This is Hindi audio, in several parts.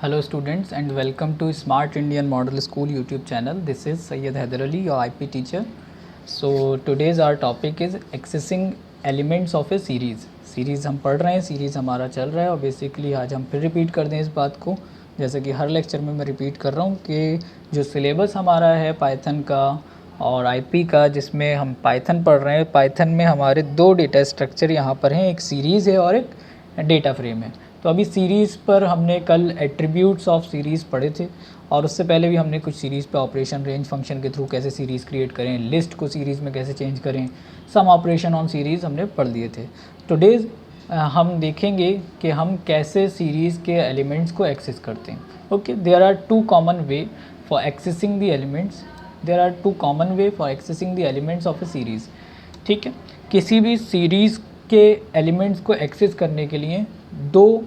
Hello students and welcome to Smart Indian Model School YouTube channel. This is Syed Haider Ali, your IP teacher. So today's our topic is accessing elements of a series. Series हम पढ़ रहे हैं, सीरीज़ हमारा चल रहा है और बेसिकली आज हम फिर रिपीट कर दें इस बात को, जैसे कि हर लेक्चर में मैं रिपीट कर रहा हूँ कि जो सिलेबस हमारा है पाइथन का और आईपी का, जिसमें हम पाइथन पढ़ रहे हैं, पाइथन में हमारे दो डेटा स्ट्रक्चर यहाँ पर हैं, एक सीरीज़ है और एक डेटा फ्रेम है। तो अभी सीरीज़ पर हमने कल एट्रीब्यूट्स ऑफ सीरीज़ पढ़े थे और उससे पहले भी हमने कुछ सीरीज़ पे ऑपरेशन रेंज फंक्शन के थ्रू कैसे सीरीज़ क्रिएट करें, लिस्ट को सीरीज़ में कैसे चेंज करें, सम ऑपरेशन ऑन सीरीज़ हमने पढ़ लिए थे। टुडे हम देखेंगे कि हम कैसे सीरीज़ के एलिमेंट्स को एक्सेस करते हैं। Okay, there are two common way for accessing the elements, there are two common way for accessing the elements of a series. ठीक है, किसी भी सीरीज़ के एलिमेंट्स को एक्सेस करने के लिए दो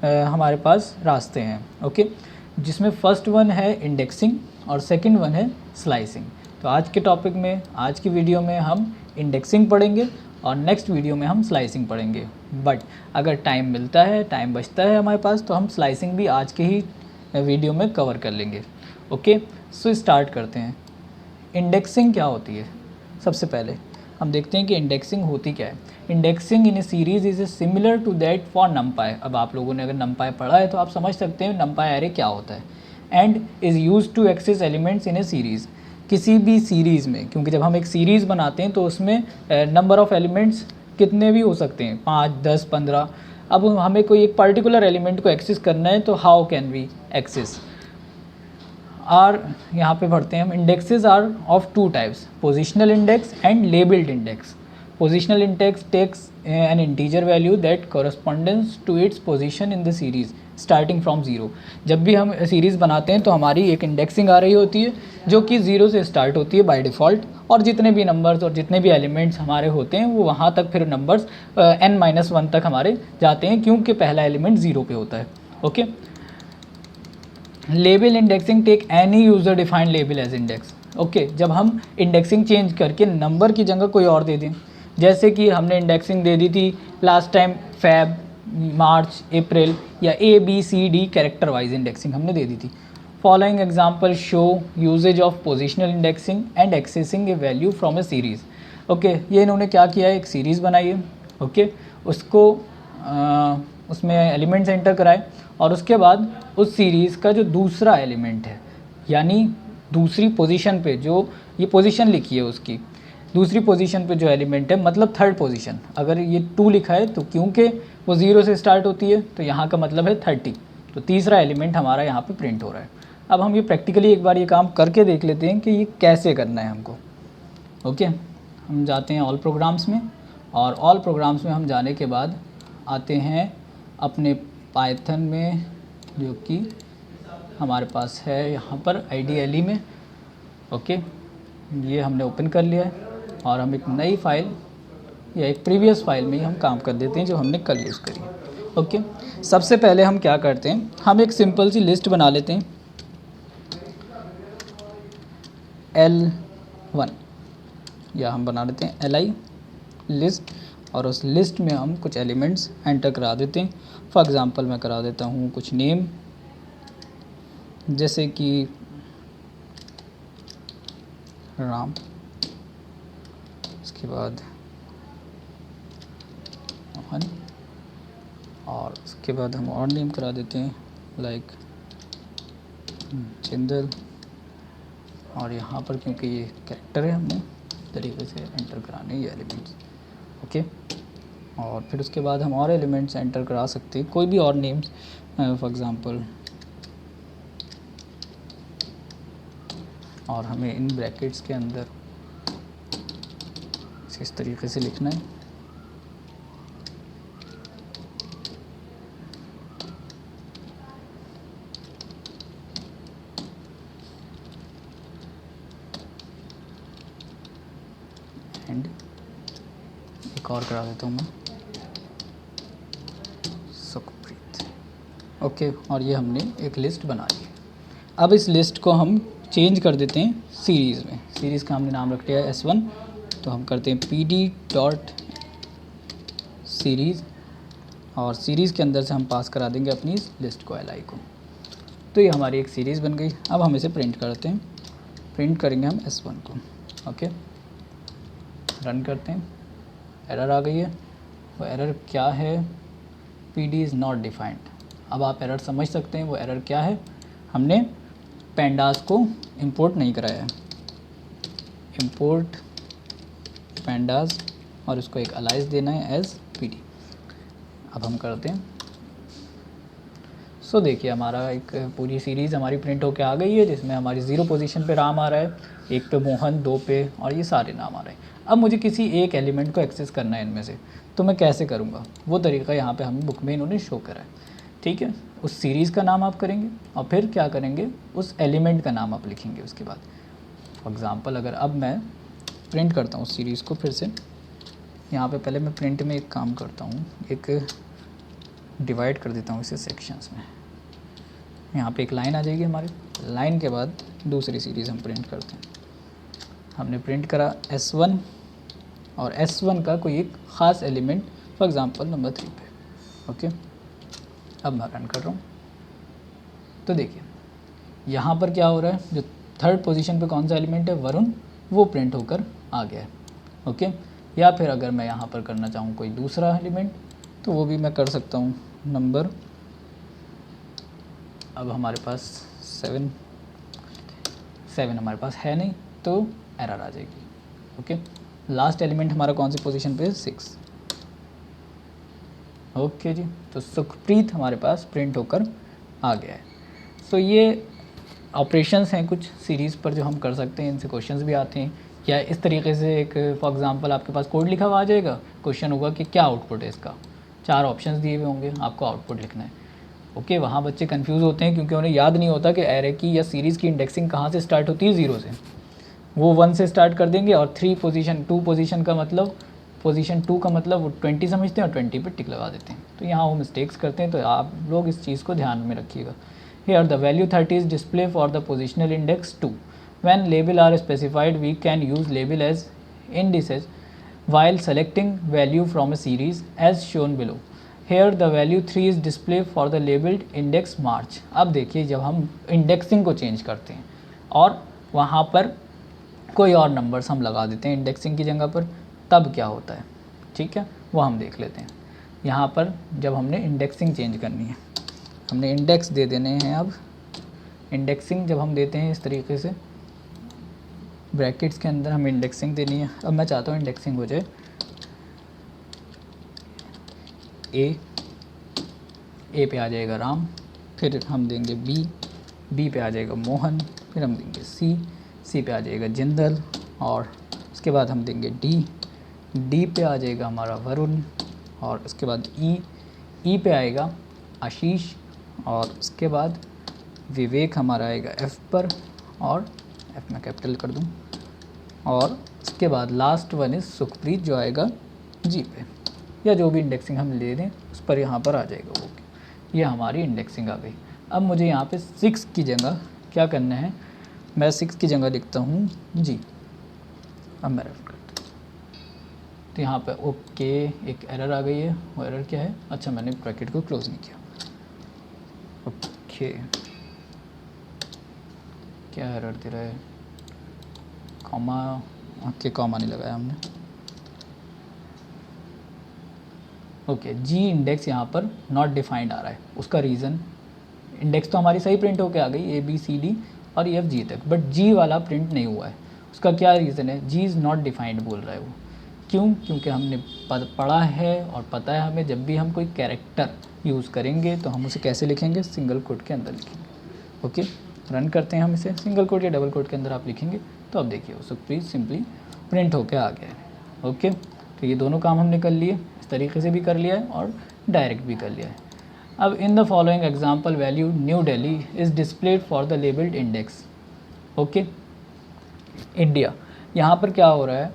हमारे पास रास्ते हैं। ओके, जिसमें फर्स्ट वन है इंडेक्सिंग और सेकंड वन है स्लाइसिंग। तो आज के टॉपिक में, आज की वीडियो में हम इंडेक्सिंग पढ़ेंगे और नेक्स्ट वीडियो में हम स्लाइसिंग पढ़ेंगे। बट अगर टाइम मिलता है, टाइम बचता है हमारे पास, तो हम स्लाइसिंग भी आज के ही वीडियो में कवर कर लेंगे। ओके, सो स्टार्ट करते हैं। इंडेक्सिंग क्या होती है? सबसे पहले हम देखते हैं कि इंडेक्सिंग होती क्या है। Indexing in a series is similar to that for NumPy. अब आप लोगों ने अगर नमपाई पढ़ा है तो आप समझ सकते हैं नमपाई एरे क्या होता है। And is use to access elements in a series. किसी भी सीरीज़ में, क्योंकि जब हम एक सीरीज़ बनाते हैं तो उसमें नंबर ऑफ एलिमेंट्स कितने भी हो सकते हैं, 5, 10, 15। अब हमें कोई एक पर्टिकुलर एलिमेंट को एक्सेस करना है तो how can we access are, यहाँ पे पढ़ते हैं हम। Indexes are of two types, positional index and labelled index. Positional index takes an integer value that correspondence to its position in the series starting from zero. जब भी हम सीरीज़ बनाते हैं तो हमारी एक इंडेक्सिंग आ रही होती है जो कि ज़ीरो से स्टार्ट होती है बाय डिफ़ॉल्ट, और जितने भी नंबर्स और जितने भी एलिमेंट्स हमारे होते हैं वो वहाँ तक फिर नंबर्स n-1 तक हमारे जाते हैं, क्योंकि पहला एलिमेंट ज़ीरो पे होता है। Okay, label indexing take any user defined label as index. Okay, जब हम इंडेक्सिंग चेंज करके नंबर की जगह कोई और दे दें, जैसे कि हमने इंडेक्सिंग दे दी थी last time Feb, March, April, या ABCD कैरेक्टर वाइज इंडेक्सिंग हमने दे दी थी। Following example show usages of positional indexing and accessing a value from a series. Okay, ये इन्होंने क्या किया है, एक सीरीज़ बनाई है। ओके, उसको उसमें एलिमेंट्स एंटर कराए और उसके बाद उस सीरीज़ का जो दूसरा एलिमेंट है, यानी दूसरी पोजीशन पे, जो ये पोजीशन लिखी है उसकी दूसरी पोजीशन पे जो एलिमेंट है, मतलब थर्ड पोजीशन, अगर ये 2 लिखा है तो क्योंकि वो 0 से स्टार्ट होती है तो यहाँ का मतलब है 30, तो तीसरा एलिमेंट हमारा यहाँ पे प्रिंट हो रहा है। अब हम ये प्रैक्टिकली एक बार ये काम करके देख लेते हैं कि ये कैसे करना है हमको। ओके, हम जाते हैं ऑल प्रोग्राम्स में, और ऑल प्रोग्राम्स में हम जाने के बाद आते हैं अपने पाइथन में, जो कि हमारे पास है यहाँ पर IDLE में। ओके, ये हमने ओपन कर लिया है और हम एक नई फाइल या एक प्रीवियस फाइल में ही हम काम कर देते हैं जो हमने कल यूज़ करी है। ओके, सबसे पहले हम क्या करते हैं, हम एक सिंपल सी लिस्ट बना लेते हैं L1, या हम बना लेते हैं LI लिस्ट, और उस लिस्ट में हम कुछ एलिमेंट्स एंटर करा देते हैं। फॉर एग्ज़ाम्पल मैं करा देता हूँ कुछ नेम, जैसे कि राम, उसके बाद मोहन, और उसके बाद हम और नेम करा देते हैं लाइक जिंदल, और यहाँ पर क्योंकि ये कैरेक्टर है हमने तरीके से एंटर कराने ये एलिमेंट्स। ओके, और फिर उसके बाद हम और एलिमेंट्स एंटर करा सकते हैं, कोई भी और नेम्स, फॉर एग्ज़ाम्पल, और हमें इन ब्रैकेट्स के अंदर इस तरीके से लिखना है। एंड एक और करा देता हूँ मैं, सुखप्रीत। ओके, और ये हमने एक लिस्ट बना ली। अब इस लिस्ट को हम चेंज कर देते हैं सीरीज़ में। सीरीज़ का हमने नाम रख लिया है S1, तो हम करते हैं PD.series, और सीरीज़ के अंदर से हम पास करा देंगे अपनी इस लिस्ट को, LI को। तो ये हमारी एक सीरीज़ बन गई। अब हम इसे प्रिंट करते हैं, प्रिंट करेंगे हम S1 को। ओके, रन करते हैं, एरर आ गई है। वो एरर क्या है? PD is not defined. अब आप एरर समझ सकते हैं वो एरर क्या है। हमने पैंडास को इंपोर्ट नहीं कराया है, इंपोर्ट पैंडास, और इसको एक अलाइस देना है एज PD। अब हम करते हैं। सो देखिए हमारा एक पूरी सीरीज़ हमारी प्रिंट होके आ गई है, जिसमें हमारी 0 पोजीशन पे राम आ रहा है, 1 पे मोहन, 2 पे, और ये सारे नाम आ रहे हैं। अब मुझे किसी एक एलिमेंट को एक्सेस करना है इनमें से, तो मैं कैसे करूँगा? वो तरीका यहाँ पे हमें बुक में इन्होंने शो करा है। ठीक है, उस सीरीज़ का नाम आप करेंगे और फिर क्या करेंगे, उस एलिमेंट का नाम आप लिखेंगे उसके बाद। फॉर एग्ज़ाम्पल अगर अब मैं प्रिंट करता हूँ सीरीज़ को फिर से, यहाँ पे पहले मैं प्रिंट में एक काम करता हूँ, एक डिवाइड कर देता हूँ इसे सेक्शंस में। यहाँ पे एक लाइन आ जाएगी हमारी, लाइन के बाद दूसरी सीरीज़ हम प्रिंट करते हैं। हमने प्रिंट करा S1, और S1 का कोई एक ख़ास एलिमेंट, फॉर एग्ज़ाम्पल नंबर 3 पे। ओके, अब मैं रन कर रहा हूँ तो देखिए यहाँ पर क्या हो रहा है, जो थर्ड पोजीशन पे कौन सा एलिमेंट है, वरुण, वो प्रिंट होकर आ गया है। ओके, या फिर अगर मैं यहाँ पर करना चाहूँ कोई दूसरा एलिमेंट, तो वो भी मैं कर सकता हूँ, नंबर, अब हमारे पास 7 हमारे पास है नहीं, तो एरर आ जाएगी। ओके, लास्ट एलिमेंट हमारा कौन सी पोजीशन पे है, 6। ओके जी, तो सुखप्रीत हमारे पास प्रिंट होकर आ गया है। सो ये ऑपरेशंस हैं कुछ सीरीज़ पर जो हम कर सकते हैं, इनसे क्वेश्चंस भी आते हैं। या इस तरीके से एक फॉर एग्जांपल आपके पास कोड लिखा हुआ आ जाएगा, क्वेश्चन होगा कि क्या आउटपुट है इसका, 4 ऑप्शंस दिए हुए होंगे, आपको आउटपुट लिखना है। ओके, वहाँ बच्चे कंफ्यूज होते हैं क्योंकि उन्हें याद नहीं होता कि एरे की या सीरीज़ की इंडेक्सिंग कहाँ से स्टार्ट होती है, 0 से। वो 1 से स्टार्ट कर देंगे, और 2 पोजीशन का मतलब, पोजीशन 2 का मतलब वो 20 समझते हैं और 20 पे टिक लगा देते हैं, तो यहाँ वो मिस्टेक्स करते हैं। तो आप लोग इस चीज़ को ध्यान में रखिएगा। Here the value 30 is display for the positional index 2. When label are specified, we can use label as indices while selecting value from a series as shown below. Here the value 3 is display for the labeled index March. अब देखिए जब हम इंडेक्सिंग को चेंज करते हैं और वहाँ पर कोई और नंबर्स हम लगा देते हैं इंडेक्सिंग की जगह पर, तब क्या होता है, ठीक है, वो हम देख लेते हैं। यहाँ पर जब हमने इंडेक्सिंग चेंज करनी है, हमने इंडेक्स दे देने हैं। अब इंडेक्सिंग जब हम देते हैं इस तरीके से, ब्रैकेट्स के अंदर हमें इंडेक्सिंग देनी है। अब मैं चाहता हूँ इंडेक्सिंग हो जाए ए पे आ जाएगा राम, फिर हम देंगे बी पे आ जाएगा मोहन, फिर हम देंगे सी पे आ जाएगा जिंदल, और उसके बाद हम देंगे डी पे आ जाएगा हमारा वरुण, और उसके बाद ई पे आएगा आशीष, और उसके बाद विवेक हमारा आएगा F पर, और F में कैपिटल कर दूँ, और उसके बाद लास्ट वन इज़ सुखप्रीत जो आएगा G पे, या जो भी इंडेक्सिंग हम ले दें उस पर यहाँ पर आ जाएगा वो। ये हमारी इंडेक्सिंग आ गई। अब मुझे यहाँ पे 6 की जगह क्या करना है, मैं 6 की जगह लिखता हूँ G। अब मैं रन करता हूँ तो यहाँ पे ओके एक एरर आ गई है। वो एरर क्या है, अच्छा मैंने ब्रैकेट को क्लोज नहीं किया। ओके, क्या एरर दे रहा है, कॉमा, ओके कॉमा नहीं लगाया हमने। ओके, जी इंडेक्स यहाँ पर नॉट डिफाइंड आ रहा है। उसका रीज़न, इंडेक्स तो हमारी सही प्रिंट होके आ गई ABCD और EFG तक, बट जी वाला प्रिंट नहीं हुआ है। उसका क्या रीज़न है, जी इज़ नॉट डिफाइंड बोल रहा है वो। क्यों? क्योंकि हमने पढ़ा है और पता है हमें, जब भी हम कोई कैरेक्टर यूज़ करेंगे तो हम उसे कैसे लिखेंगे, सिंगल कोट के अंदर लिखेंगे। ओके, रन करते हैं हम इसे, सिंगल कोट या डबल कोट के अंदर आप लिखेंगे तो अब देखिए सुखप्रीत सिंपली प्रिंट होके आ गया है। ओके, तो ये दोनों काम हमने कर लिए, इस तरीके से भी कर लिया है और डायरेक्ट भी कर लिया है। अब in the following example value new Delhi is displayed for the labelled index. Okay, India, यहाँ पर क्या हो रहा है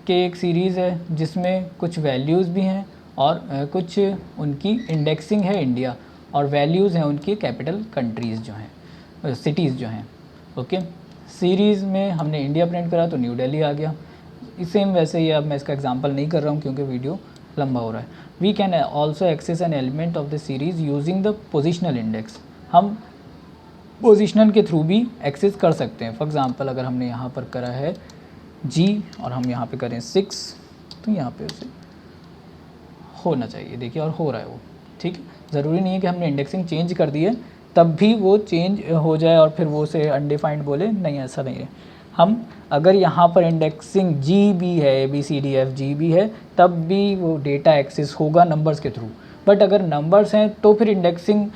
कि एक सीरीज़ है जिसमें कुछ वैल्यूज़ भी हैं और कुछ उनकी इंडेक्सिंग है इंडिया, और वैल्यूज़ हैं उनकी कैपिटल कंट्रीज़ जो हैं, सिटीज़ जो हैं। ओके, सीरीज़ में हमने इंडिया प्रिंट करा तो न्यू दिल्ली आ गया। सेम वैसे ही, अब मैं इसका एग्जांपल नहीं कर रहा हूँ क्योंकि वीडियो लंबा हो रहा है। We can also access an element of the series using the positional index. हम पोजिशनल के थ्रू भी एक्सेस कर सकते हैं। फॉर एग्ज़ाम्पल अगर हमने यहाँ पर करा है G और हम यहाँ पे करें 6, तो यहाँ पे उसे होना चाहिए, देखिए, और हो रहा है वो, ठीक है। ज़रूरी नहीं है कि हमने इंडेक्सिंग चेंज कर दी है तब भी वो चेंज हो जाए और फिर वो उसे अनडिफाइंड बोले, नहीं, ऐसा नहीं है। हम अगर यहाँ पर इंडेक्सिंग G भी है, ABCDFG भी है, तब भी वो डेटा एक्सेस होगा नंबर्स के थ्रू। बट अगर नंबर्स हैं तो फिर इंडेक्सिंग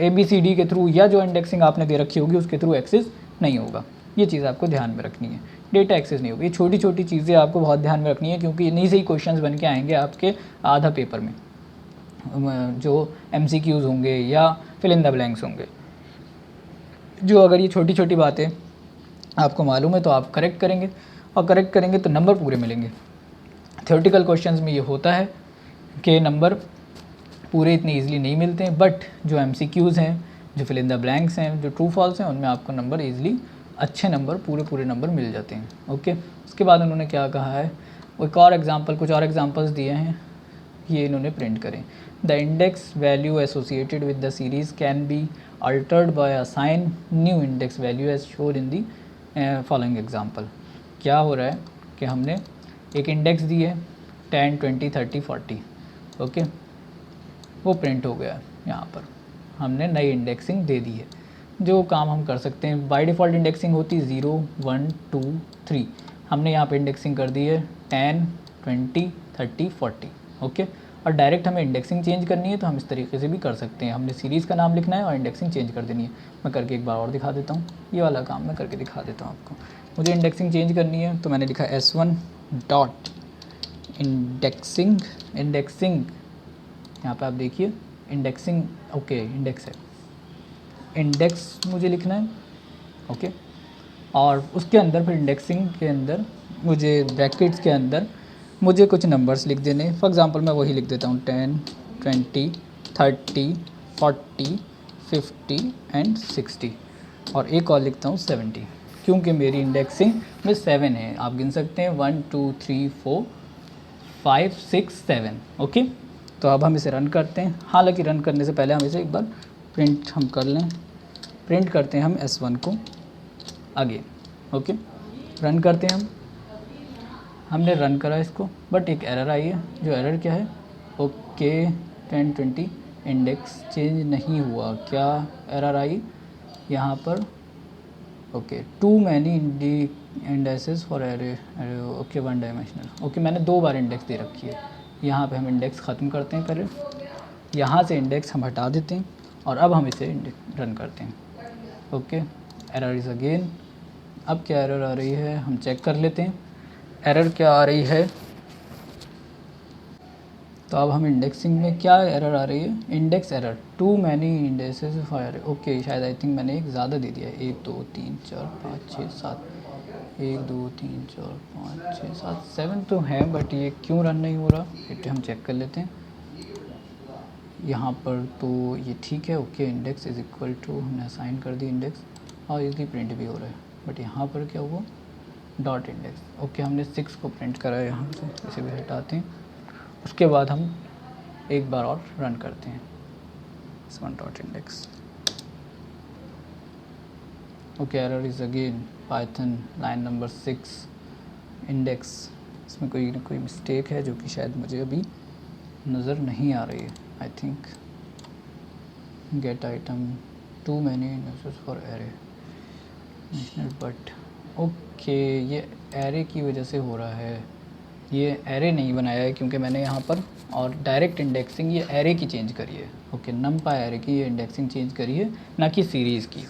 ABCD के थ्रू या जो इंडेक्सिंग आपने दे रखी होगी उसके थ्रू एक्सेस नहीं होगा। ये चीज़ आपको ध्यान में रखनी है, डेटा एक्सेस नहीं होगी। ये छोटी छोटी चीज़ें आपको बहुत ध्यान में रखनी है, क्योंकि इन्हीं से ही क्वेश्चंस बन के आएंगे आपके आधा पेपर में, जो MCQs होंगे या फिल इन द ब्लैंक्स होंगे। जो अगर ये छोटी छोटी बातें आपको मालूम है तो आप करेक्ट करेंगे, और करेक्ट करेंगे तो नंबर पूरे मिलेंगे। थ्योरेटिकल क्वेश्चंस में ये होता है कि नंबर पूरे इतने ईजिली नहीं मिलते हैं, बट जो MCQs हैं, जो फिल इन द ब्लैंक्स हैं, जो ट्रू फॉल्स हैं, उनमें आपको नंबर ईजिली अच्छे नंबर, पूरे नंबर मिल जाते हैं। ओके, उसके बाद उन्होंने क्या कहा है, एक और एग्जांपल, कुछ और एग्जांपल्स दिए हैं, ये इन्होंने प्रिंट करें। The index value associated with the series can be altered by assign new index value as shown in the following example. क्या हो रहा है कि हमने एक इंडेक्स दी है 10, 20, 30, 40, ओके, वो प्रिंट हो गया है। यहाँ पर हमने नई इंडेक्सिंग दे दी है। जो काम हम कर सकते हैं, बाय डिफ़ॉल्ट इंडेक्सिंग होती है 0, 1, 2, 3, हमने यहाँ पे इंडेक्सिंग कर दी है 10, 20, 30, 40, ओके। और डायरेक्ट हमें इंडेक्सिंग चेंज करनी है तो हम इस तरीके से भी कर सकते हैं। हमने सीरीज़ का नाम लिखना है और इंडेक्सिंग चेंज कर देनी है। मैं करके एक बार और दिखा देता हूँ, ये वाला काम मैं करके दिखा देता हूँ आपको। मुझे इंडेक्सिंग चेंज करनी है तो मैंने लिखा S1 डॉट इंडेक्सिंग, यहाँ पे आप देखिए इंडेक्सिंग, ओके, इंडेक्स है, इंडेक्स मुझे लिखना है, ओके। और उसके अंदर फिर इंडेक्सिंग के अंदर मुझे ब्रैकेट्स के अंदर मुझे कुछ नंबर्स लिख देने। फॉर एग्जांपल मैं वही लिख देता हूँ 10, 20, 30, 40, 50 एंड 60, और एक और लिखता हूँ 70, क्योंकि मेरी इंडेक्सिंग में 7 है। आप गिन सकते हैं 1, 2, 3, 4, 5, 6, 7, ओके। तो अब हम इसे रन करते हैं। हालांकि रन करने से पहले हम इसे एक बार प्रिंट हम कर लें। प्रिंट करते हैं हम S1 को आगे, ओके। रन करते हैं हमने रन करा इसको, बट एक एरर आई है। जो एरर क्या है, ओके 10, 20 इंडेक्स चेंज नहीं हुआ। क्या एरर आई यहाँ पर, okay, too many indexes for array, okay, 1 dimensional, okay. मैंने 2 बार इंडेक्स दे रखी है। यहाँ पे हम इंडेक्स ख़त्म करते हैं पहले, यहाँ से इंडेक्स हम हटा देते हैं और अब हम इसे रन करते हैं, ओके। एरर इज़ अगेन, अब क्या एरर आ रही है हम चेक कर लेते हैं। एरर क्या आ रही है, तो अब हम इंडेक्सिंग में क्या एरर आ रही है, index error, too many indexes for array, okay. शायद आई थिंक मैंने एक ज़्यादा दे दिया है, 1, 2, 3, 4, 5, 6, 7, 1, 2, 3, 4, 5, 6, 7, 7 तो है, बट ये क्यों रन नहीं हो रहा, इसे हम चेक कर लेते हैं। यहाँ पर तो ये ठीक है, okay, index is equal to, हमने असाइन कर दी इंडेक्स और इसकी प्रिंट भी हो रहा है, बट यहाँ पर क्या हुआ, डॉट इंडेक्स, ओके। हमने 6 को प्रिंट करा है यहाँ से, इसे भी हटाते हैं। उसके बाद हम एक बार और रन करते हैं S1 dot index, okay. Error is again Python line number 6 index, इसमें कोई ना कोई मिस्टेक है जो कि शायद मुझे अभी नज़र नहीं आ रही है। I think get item, too many indexes for array, but okay, ये एरे की वजह से हो रहा है। ये एरे नहीं बनाया है क्योंकि मैंने यहाँ पर और डायरेक्ट इंडेक्सिंग ये एरे की चेंज करी है, ओके। नमपा एरे की ये इंडेक्सिंग चेंज करी है, ना कि सीरीज़ की।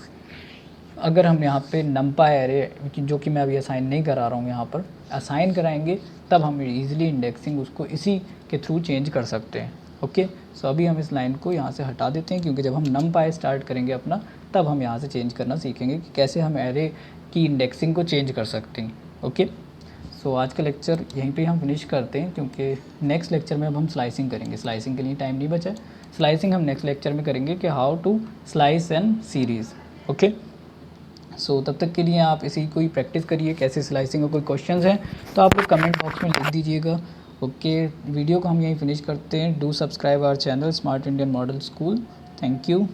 अगर हम यहाँ पे नमपा एरे, जो कि मैं अभी असाइन नहीं करा रहा हूँ, यहाँ पर असाइन कराएंगे तब हम इजीली इंडेक्सिंग उसको इसी के थ्रू चेंज कर सकते हैं, ओके। सो अभी हम इस लाइन को यहाँ से हटा देते हैं, क्योंकि जब हम नमपा स्टार्ट करेंगे अपना, तब हम यहाँ से चेंज करना सीखेंगे कि कैसे हम एरे की इंडेक्सिंग को चेंज कर सकते हैं, ओके। सो आज का लेक्चर यहीं पे हम फिनिश करते हैं, क्योंकि नेक्स्ट लेक्चर में अब हम स्लाइसिंग करेंगे। स्लाइसिंग के लिए टाइम नहीं बचा है, स्लाइसिंग हम नेक्स्ट लेक्चर में करेंगे कि how to slice and series, okay. So तब तक के लिए आप इसी कोई प्रैक्टिस करिए कैसे स्लाइसिंग का। कोई क्वेश्चंस हैं तो आप लोग कमेंट बॉक्स में लिख दीजिएगा, ओके। वीडियो को हम यहीं फिनिश करते हैं। Do subscribe our channel smart Indian model school. Thank you.